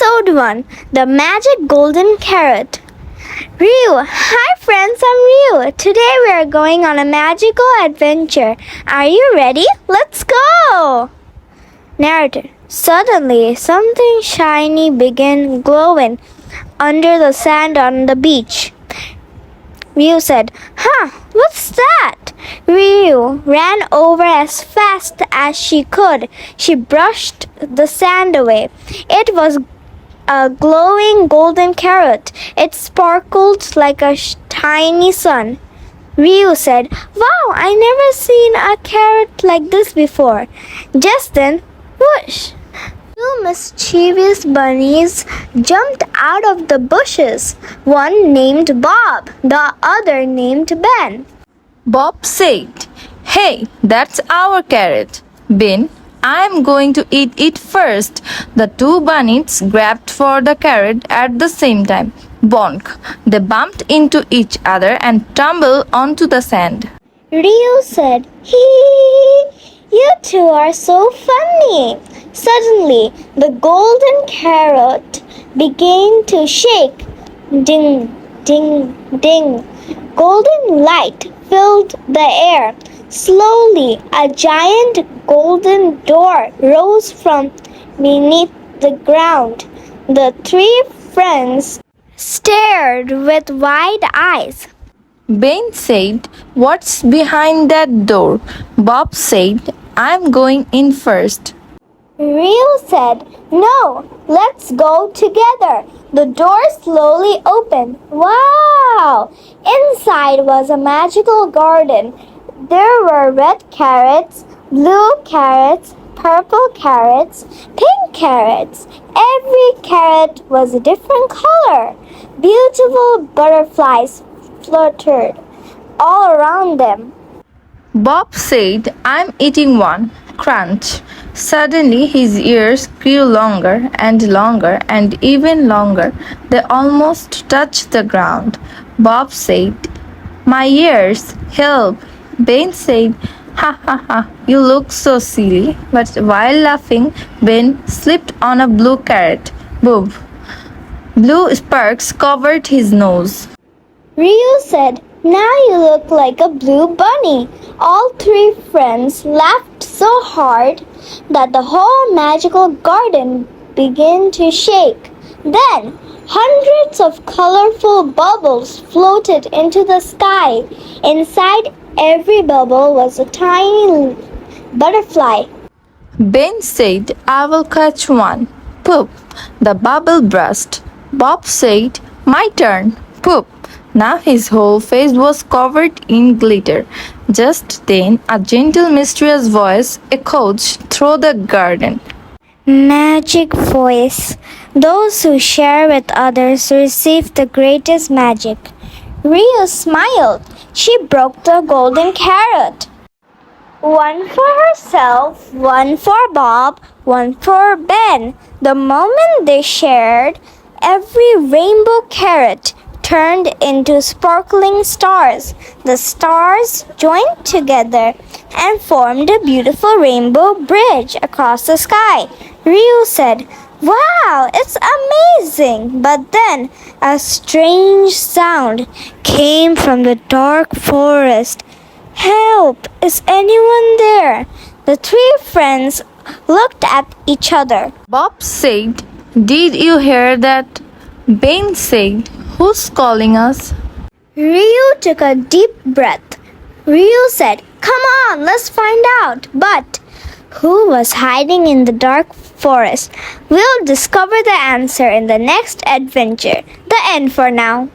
Episode 1 The Magic Golden Carrot. Riyu, hi friends, I'm Riyu. Today we are going on a magical adventure. Are you ready? Let's go! Narrator. Suddenly, something shiny began glowing under the sand on the beach. Riyu said, what's that? Riyu ran over as fast as she could. She brushed the sand away. It was a glowing golden carrot. It sparkled like a tiny sun. Riyu said, wow, I never seen a carrot like this before. Just then, whoosh! Two mischievous bunnies jumped out of the bushes, one named Bob, the other named Ben. Bob said, hey, that's our carrot. Ben, I'm going to eat it first. The two bunnies grabbed for the carrot at the same time. Bonk! They bumped into each other and tumbled onto the sand. Riyu said, hee, you two are so funny. Suddenly, the golden carrot began to shake. Ding, ding, ding. Golden light filled the air. Slowly, a giant golden door rose from beneath the ground. The three friends stared with wide eyes. Ben said, what's behind that door? Bob said, I'm going in first. Riyu said, no, let's go together. The door slowly opened. Wow! Inside was a magical garden. There were red carrots, blue carrots, purple carrots, pink carrots. Every carrot was a different color. Beautiful butterflies fluttered all around them. Bob said, I'm eating one. Crunch. Suddenly his ears grew longer and longer and even longer. They almost touched the ground. Bob said, my ears, help. Ben said, ha ha ha, you look so silly. But while laughing, Ben slipped on a blue carrot. Boom. Blue sparks covered his nose. Riyu said, now you look like a blue bunny. All three friends laughed so hard that the whole magical garden began to shake. Then, hundreds of colorful bubbles floated into the sky. Inside every bubble was a tiny butterfly. Ben said, I will catch one. Poop. The bubble burst. Bob said, my turn. Poop. Now his whole face was covered in glitter. Just then, a gentle, mysterious voice echoed through the garden. Magic voice. Those who share with others receive the greatest magic. Riyu smiled. She broke the golden carrot. One for herself, one for Bob, one for Ben. The moment they shared, every rainbow carrot turned into sparkling stars. The stars joined together and formed a beautiful rainbow bridge across the sky. Riyu said, wow, it's amazing! But then a strange sound came from the dark forest. Help! Is anyone there? The three friends looked at each other. Bob said, did you hear that? Ben said, who's calling us? Riyu took a deep breath. Riyu said, come on, let's find out. But who was hiding in the dark forest? We'll discover the answer in the next adventure. The end for now.